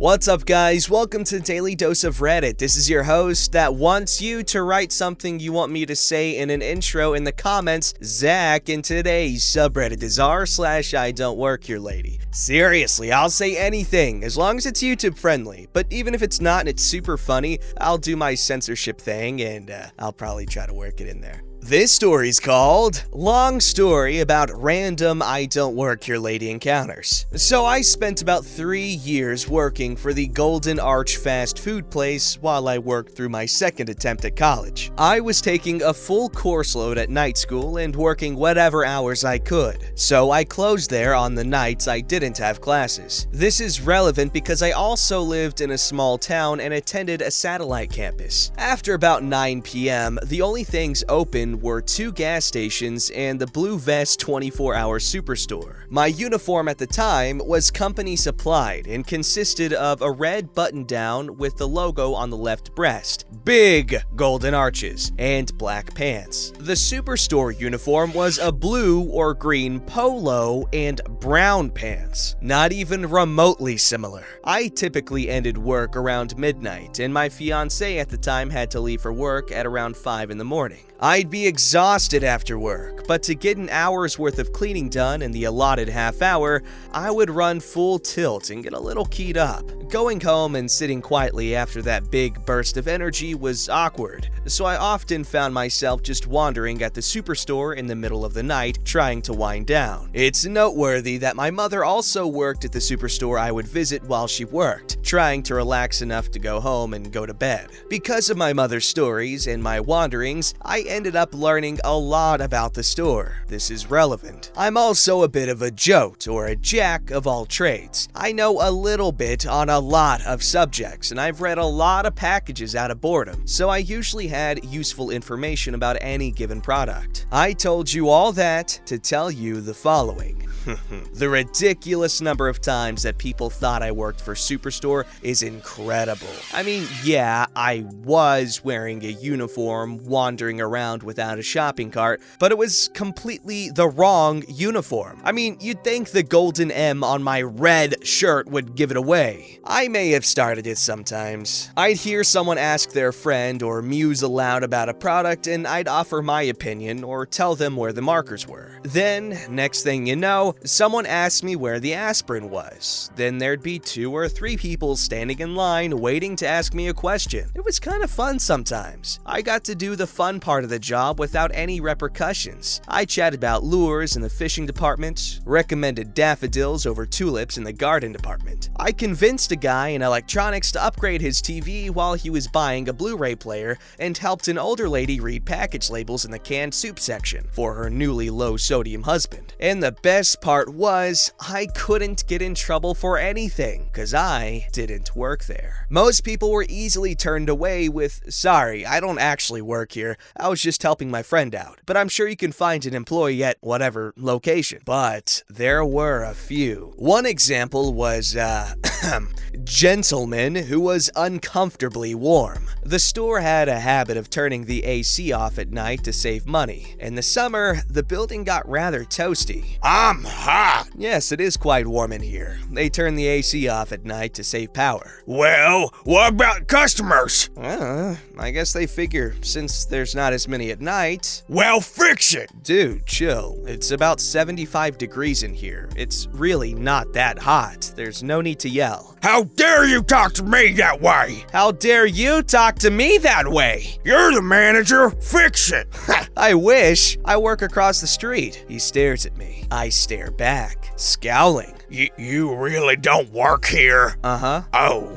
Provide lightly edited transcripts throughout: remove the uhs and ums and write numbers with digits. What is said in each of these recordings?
What's up, guys? Welcome to Daily Dose of Reddit. This is your host that wants you to write something you want me to say in an intro in the comments, Zach, and today's subreddit is r/IDontWorkHereLady. Seriously, I'll say anything, as long as it's YouTube friendly, but even if it's not and it's super funny, I'll do my censorship thing and I'll probably try to work it in there. This story's called Long Story About Random IDontWorkHereLady Encounters. So I spent about 3 years working for the Golden Arch fast food place while I worked through my second attempt at college. I was taking a full course load at night school and working whatever hours I could, so I closed there on the nights I didn't have classes. This is relevant because I also lived in a small town and attended a satellite campus. After about 9 p.m., the only things open were 2 gas stations and the Blue Vest 24-hour superstore. My uniform at the time was company supplied and consisted of a red button-down with the logo on the left breast, big golden arches, and black pants. The superstore uniform was a blue or green polo and brown pants, not even remotely similar. I typically ended work around midnight, and my fiancé at the time had to leave for work at around 5 in the morning. I'd be exhausted after work, but to get an hour's worth of cleaning done in the allotted half hour, I would run full tilt and get a little keyed up. Going home and sitting quietly after that big burst of energy was awkward, so I often found myself just wandering at the superstore in the middle of the night trying to wind down. It's noteworthy that my mother also worked at the superstore I would visit while she worked, trying to relax enough to go home and go to bed. Because of my mother's stories and my wanderings, I ended up learning a lot about the store. This is relevant. I'm also a bit of a jote, or a jack of all trades. I know a little bit on a lot of subjects, and I've read a lot of packages out of boredom, so I usually had useful information about any given product. I told you all that to tell you the following. The ridiculous number of times that people thought I worked for Superstore is incredible. I mean, yeah, I was wearing a uniform, wandering around without a shopping cart, but it was completely the wrong uniform. I mean, you'd think the golden M on my red shirt would give it away. I may have started it sometimes. I'd hear someone ask their friend or muse aloud about a product, and I'd offer my opinion or tell them where the markers were. Then, next thing you know, someone asked me where the aspirin was. Then there'd be 2 or 3 people standing in line waiting to ask me a question. It was kind of fun sometimes. I got to do the fun part of the job without any repercussions. I chatted about lures in the fishing department, recommended daffodils over tulips in the garden department. I convinced a guy in electronics to upgrade his TV while he was buying a Blu-ray player, and helped an older lady read package labels in the canned soup section for her newly low-sodium husband. And the best part was, I couldn't get in trouble for anything, cause I didn't work there. Most people were easily turned away with, "Sorry, I don't actually work here, I was just helping my friend out, but I'm sure you can find an employee at whatever location." But there were a few. One example was, gentleman who was uncomfortably warm. The store had a habit of turning the AC off at night to save money. In the summer, the building got rather toasty. "I'm hot." Yes, it is quite warm in here. They turn the AC off at night to save power. "Well, what about customers?" I guess they figure since there's not as many at night. "Well, fix it." Dude, chill. It's about 75 degrees in here. It's really not that hot. There's no need to yell. "How dare you talk to me that way?" How dare you talk to me that way? "You're the manager. Fix it." I wish. I work across the street. He stares at me. I stare back, scowling. You really don't work here?" Uh-huh. "Oh,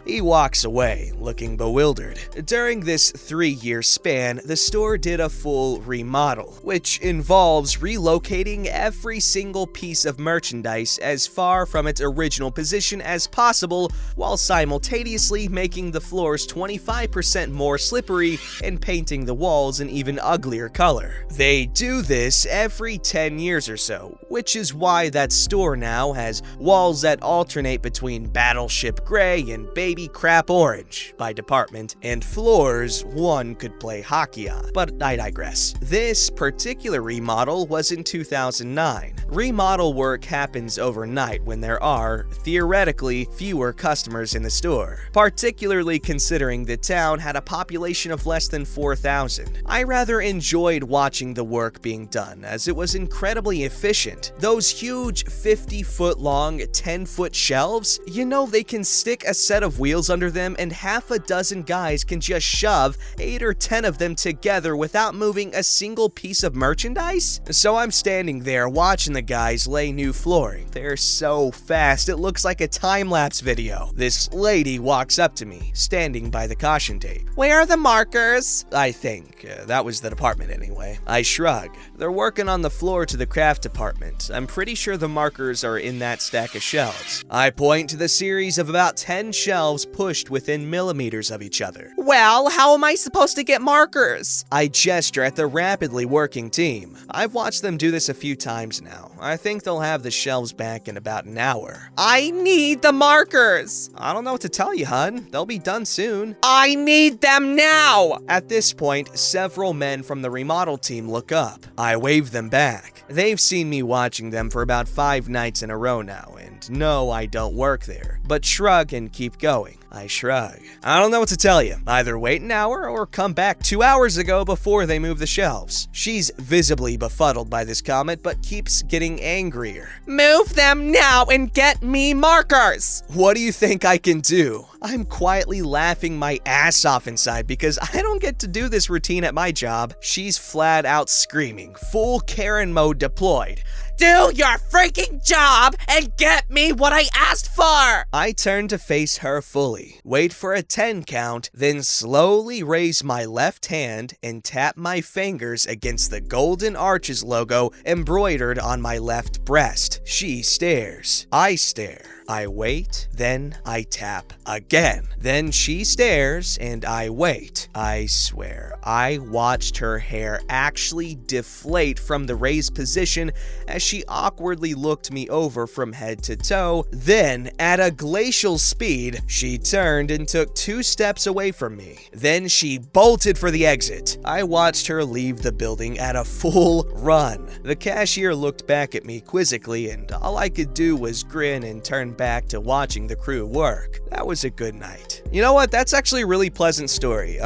He walks away, looking bewildered. During this 3-year span, the store did a full remodel, which involves relocating every single piece of merchandise as far from its original position as possible, while simultaneously making the floors 25% more slippery and painting the walls an even uglier color. They do this every 10 years or so, which is why that store now has walls that alternate between Battleship Gray and Baby Crap Orange by department, and floors one could play hockey on, but I digress. This particular remodel was in 2009. Remodel work happens overnight when there are, theoretically, fewer customers in the store, particularly considering the town had a population of less than 4,000. I rather enjoyed watching the work being done, as it was incredibly efficient. Those huge 50-foot long, 10-foot shelves, you know they can stick a set of wheels under them and half a dozen guys can just shove 8 or 10 of them together without moving a single piece of merchandise? So I'm standing there watching the guys lay new flooring. They're so fast, it looks like a time-lapse video. This lady walks up to me, standing by the caution tape. "Where are the markers?" I think. That was the department anyway. I shrug. They're working on the floor to the craft department. I'm pretty sure the markers are in that stack of shelves. I point to the series of about 10 shelves pushed within millimeters of each other. "Well, how am I supposed to get markers?" I gesture at the rapidly working team. I've watched them do this a few times now. I think they'll have the shelves back in about an hour. "I need the markers!" "I don't know what to tell you, hun. They'll be done soon." "I need them now!" At this point, several men from the remodel team look up. I wave them back. They've seen me watching them for about 5 nights in a row now, and no, I don't work there, but shrug and keep going. I shrug. "I don't know what to tell you. Either wait an hour or come back 2 hours ago before they move the shelves." She's visibly befuddled by this comment, but keeps getting angrier. "Move them now and get me markers!" What do you think I can do? I'm quietly laughing my ass off inside because I don't get to do this routine at my job. She's flat out screaming, full Karen mode deployed. "Do your freaking job and get me what I asked for!" I turn to face her fully, wait for a 10 count, then slowly raise my left hand and tap my fingers against the Golden Arches logo embroidered on my left breast. She stares. I stare. I wait, then I tap again. Then she stares, and I wait. I swear, I watched her hair actually deflate from the raised position as she awkwardly looked me over from head to toe. Then, at a glacial speed, she turned and took 2 steps away from me. Then she bolted for the exit. I watched her leave the building at a full run. The cashier looked back at me quizzically, and all I could do was grin and turn back to watching the crew work. That was a good night. You know what? That's actually a really pleasant story.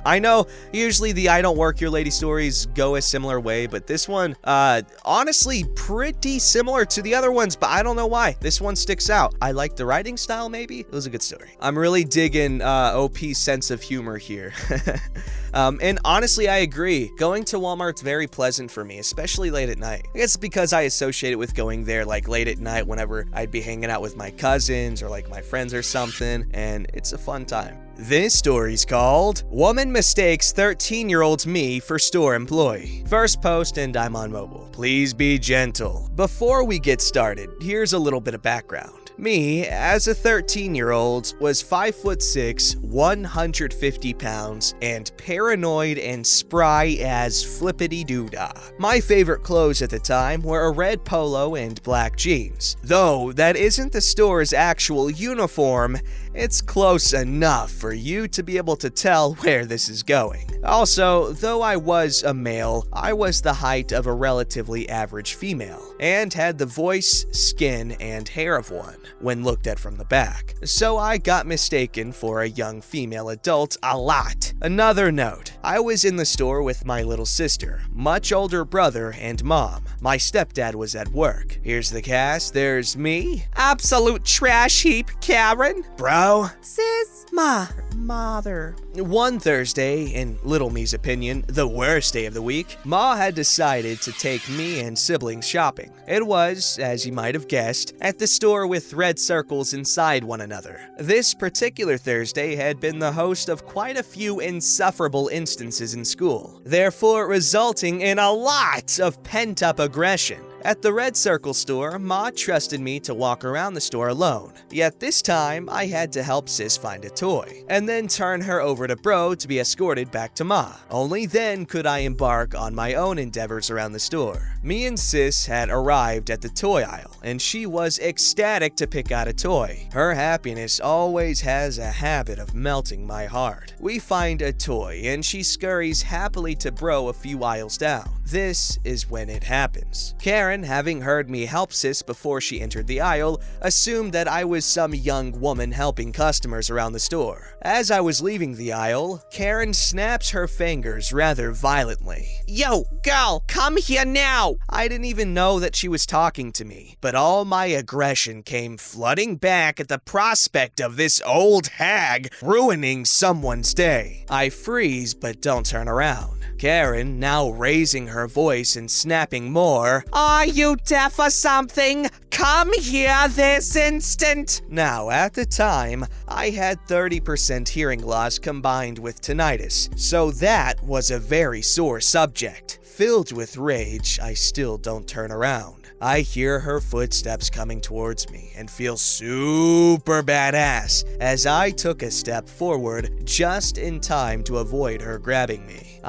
I know usually the I Don't Work Here Lady stories go a similar way, but this one, honestly, pretty similar to the other ones, but I don't know why. This one sticks out. I like the writing style, maybe? It was a good story. I'm really digging OP's sense of humor here. And honestly, I agree. Going to Walmart's very pleasant for me, especially late at night. I guess it's because I associate it with going there like late at night whenever I'd be hanging out with my cousins or like my friends or something, and it's a fun time. This story's called Woman Mistakes 13-Year-Old Me for Store Employee. First post, and I'm on mobile. Please be gentle. Before we get started, here's a little bit of background. Me, as a 13-year-old, was 5'6", 150 pounds, and paranoid and spry as flippity-doo-dah. My favorite clothes at the time were a red polo and black jeans. Though that isn't the store's actual uniform, it's close enough for you to be able to tell where this is going. Also, though I was a male, I was the height of a relatively average female, and had the voice, skin, and hair of one when looked at from the back. So I got mistaken for a young female adult a lot. Another note, I was in the store with my little sister, much older brother, and mom. My stepdad was at work. Here's the cast. There's me. Absolute trash heap, Karen. Bro. Sis. Mother. One Thursday, in Little Me's opinion, the worst day of the week, Ma had decided to take me and siblings shopping. It was, as you might have guessed, at the store with red circles inside one another. This particular Thursday had been the host of quite a few insufferable instances in school, therefore resulting in a lot of pent-up aggression. At the Red Circle store, Ma trusted me to walk around the store alone. Yet this time, I had to help Sis find a toy, and then turn her over to Bro to be escorted back to Ma. Only then could I embark on my own endeavors around the store. Me and Sis had arrived at the toy aisle, and she was ecstatic to pick out a toy. Her happiness always has a habit of melting my heart. We find a toy, and she scurries happily to Bro a few aisles down. This is when it happens. Karen, having heard me help Sis before she entered the aisle, assumed that I was some young woman helping customers around the store. As I was leaving the aisle, Karen snaps her fingers rather violently. "Yo, girl, come here now!" I didn't even know that she was talking to me, but all my aggression came flooding back at the prospect of this old hag ruining someone's day. I freeze but don't turn around. Karen, now raising her voice and snapping more, "Are you deaf or something? Come here this instant!" Now, at the time, I had 30% hearing loss combined with tinnitus, so that was a very sore subject. Filled with rage, I still don't turn around. I hear her footsteps coming towards me and feel super badass as I took a step forward just in time to avoid her grabbing me.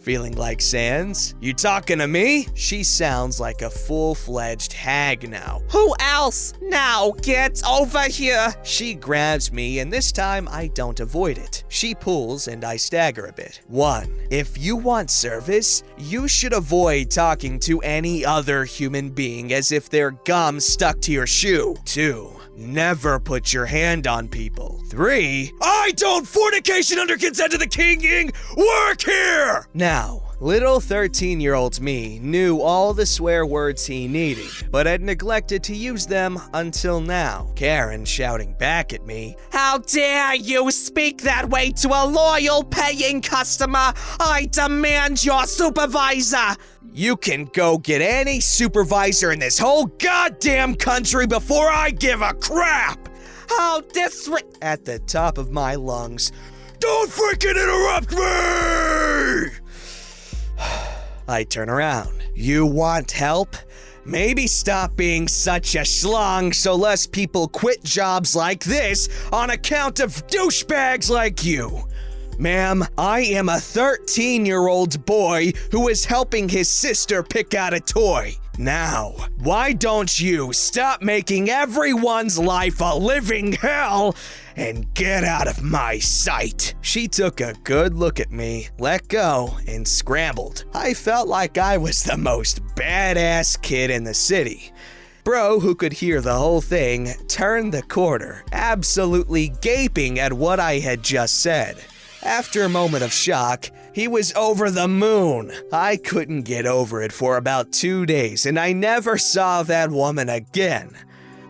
Feeling like Sans? You talking to me? She sounds like a full-fledged hag now. "Who else? Now get over here!" She grabs me, and this time I don't avoid it. She pulls and I stagger a bit. 1. If you want service, you should avoid talking to any other human being as if their gum stuck to your shoe. 2. Never put your hand on people. 3. I don't fornication under consent of the king work here! Now, little 13-year-old me knew all the swear words he needed, but had neglected to use them until now. Karen shouting back at me, "How dare you speak that way to a loyal paying customer? I demand your supervisor!" You can go get any supervisor in this whole goddamn country before I give a crap! How at the top of my lungs. Don't freaking interrupt me! I turn around. You want help? Maybe stop being such a schlong so less people quit jobs like this on account of douchebags like you. Ma'am, I am a 13-year-old boy who is helping his sister pick out a toy. Now, why don't you stop making everyone's life a living hell and get out of my sight? She took a good look at me, let go, and scrambled. I felt like I was the most badass kid in the city. Bro, who could hear the whole thing, turned the corner, absolutely gaping at what I had just said. After a moment of shock, he was over the moon. I couldn't get over it for about 2 days, and I never saw that woman again.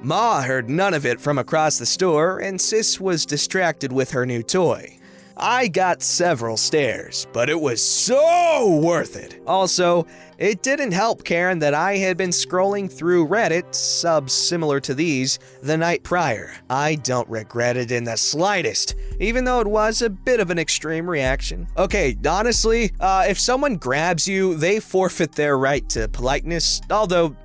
Ma heard none of it from across the store, and Sis was distracted with her new toy. I got several stares, but it was so worth it. Also, it didn't help Karen that I had been scrolling through Reddit, subs similar to these, the night prior. I don't regret it in the slightest, even though it was a bit of an extreme reaction. Okay, honestly, if someone grabs you, they forfeit their right to politeness, although,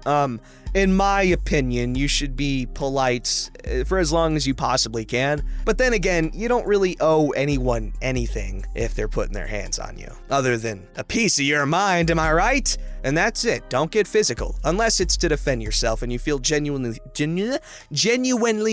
in my opinion, you should be polite for as long as you possibly can. But then again, you don't really owe anyone anything if they're putting their hands on you, other than a piece of your mind, am I right? And that's it. Don't get physical, unless it's to defend yourself and you feel genuinely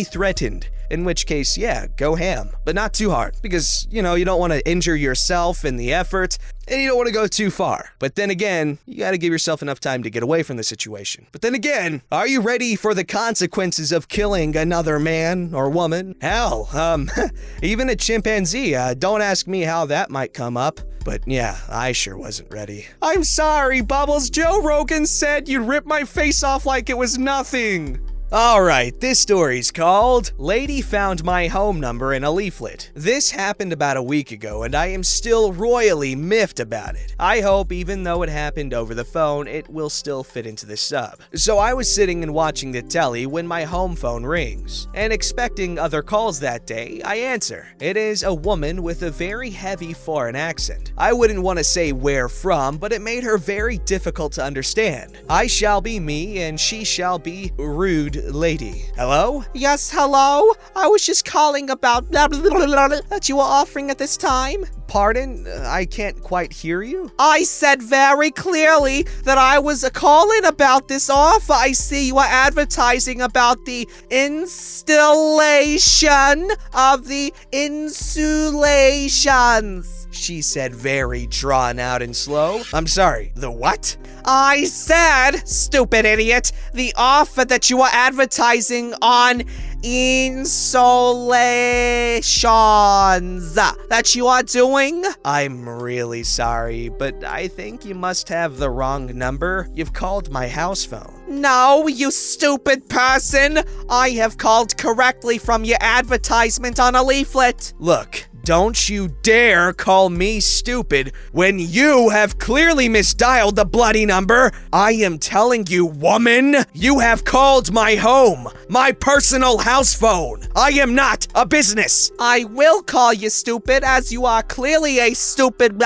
threatened. In which case, yeah, go ham, but not too hard, because, you don't want to injure yourself in the effort, and you don't want to go too far. But then again, you got to give yourself enough time to get away from the situation. But then again, are you ready for the consequences of killing another man or woman? Hell, even a chimpanzee, don't ask me how that might come up. But yeah, I sure wasn't ready. I'm sorry, Bubbles. Joe Rogan said you'd rip my face off like it was nothing. Alright, this story's called Lady Found My Home Number in a Leaflet. This happened about a week ago, and I am still royally miffed about it. I hope, even though it happened over the phone, it will still fit into the sub. So I was sitting and watching the telly when my home phone rings, and expecting other calls that day, I answer. It is a woman with a very heavy foreign accent. I wouldn't want to say where from, but it made her very difficult to understand. I shall be me, and she shall be rude lady. Hello? Yes, hello? I was just calling about that you were offering at this time. pardon? I can't quite hear you. I said very clearly that I was calling about this offer. I see you are advertising about the installation of the insulations. She said very drawn out and slow. I'm sorry, the what? I said, stupid idiot, the offer that you are advertising on insulations that you are doing. I'm really sorry, but I think you must have the wrong number. You've called my house phone. No, you stupid person. I have called correctly from your advertisement on a leaflet. Look, don't you dare call me stupid when you have clearly misdialed the bloody number. I am telling you, woman, you have called my home, my personal house phone. I am not a business. I will call you stupid, as you are clearly a stupid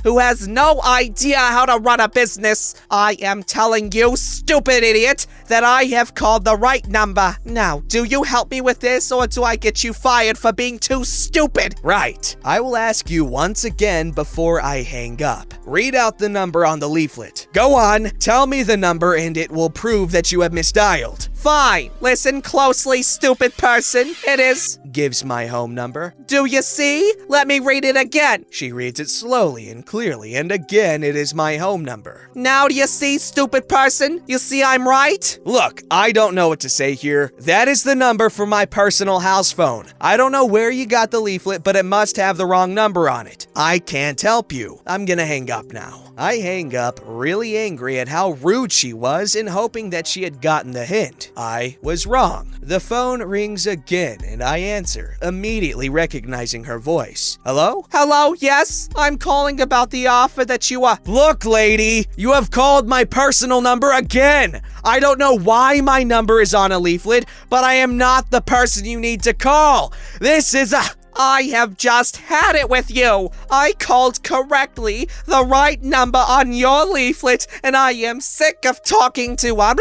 who has no idea how to run a business. I am telling you, stupid idiot, that I have called the right number. Now, do you help me with this, or do I get you fired for being too stupid? Right. I will ask you once again before I hang up. Read out the number on the leaflet. Go on, tell me the number and it will prove that you have misdialed. Fine. Listen closely, stupid person. It is... Gives my home number. Do you see? Let me read it again. She reads it slowly and clearly, and again it is my home number. Now do you see, stupid person? You see I'm right? Look, I don't know what to say here. That is the number for my personal house phone. I don't know where you got the leaflet, but it must have the wrong number on it. I can't help you. I'm gonna hang up now. I hang up, really angry at how rude she was and hoping that she had gotten the hint. I was wrong. The phone rings again and I answer, immediately recognizing her voice. Hello? Hello, yes? I'm calling about the offer that you are... Look, lady, you have called my personal number again. I don't know why my number is on a leaflet, but I am not the person you need to call. This is a... I have just had it with you. I called correctly the right number on your leaflet, and I am sick of talking to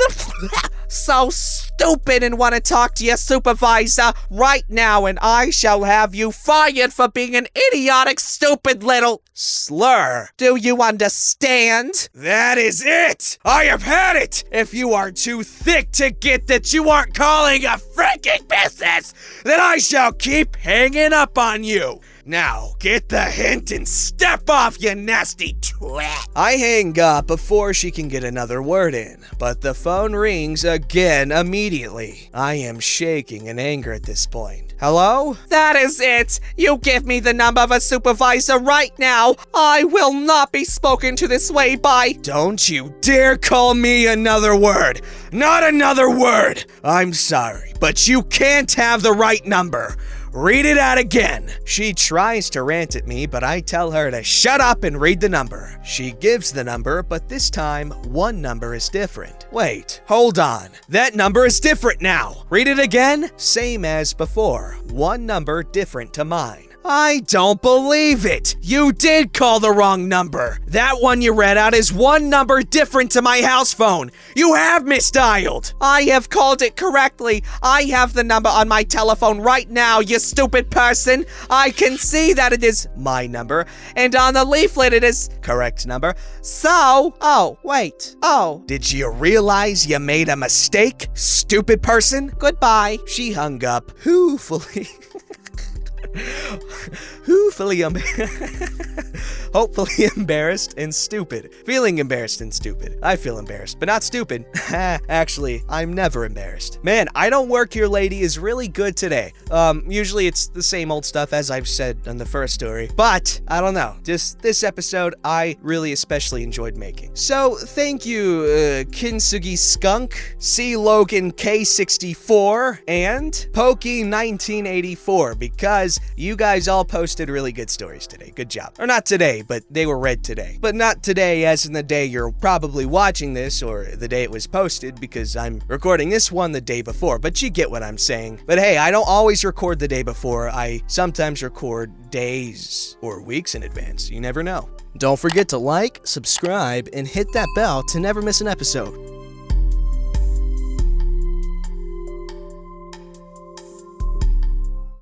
so stupid and want to talk to your supervisor right now, and I shall have you fired for being an idiotic, stupid little slur. Do you understand? That is it! I have had it! If you are too thick to get that you aren't calling a freaking business, then I shall keep hanging up on you. Now, get the hint and step off, you nasty twat. I hang up before she can get another word in, but the phone rings again immediately. I am shaking in anger at this point. Hello? That is it. You give me the number of a supervisor right now. I will not be spoken to this way by... Don't you dare call me another word. Not another word. I'm sorry, but you can't have the right number. Read it out again. She tries to rant at me, but I tell her to shut up and read the number. She gives the number, but this time, one number is different. Wait, hold on. That number is different now. Read it again. Same as before. One number different to mine. I don't believe it! You did call the wrong number! That one you read out is one number different to my house phone! You have misdialed! I have called it correctly! I have the number on my telephone right now, you stupid person! I can see that it is my number, and on the leaflet it is correct number. So, Did you realize you made a mistake, stupid person? Goodbye. She hung up, hopefully embarrassed and stupid. Feeling embarrassed and stupid. I feel embarrassed, but not stupid. Actually, I'm never embarrassed. Man, I Don't Work Here Lady is really good today. Usually it's the same old stuff as I've said in the first story, but I don't know. Just this episode, I really especially enjoyed making. So thank you, Kinsugi Skunk, C. Logan K64, and Pokey 1984, because you guys all posted really good stories today. Good job. Or not today, but they were read today. But not today as in the day you're probably watching this, or the day it was posted, because I'm recording this one the day before, but you get what I'm saying. But hey, I don't always record the day before. I sometimes record days or weeks in advance. You never know. Don't forget to like, subscribe, and hit that bell to never miss an episode.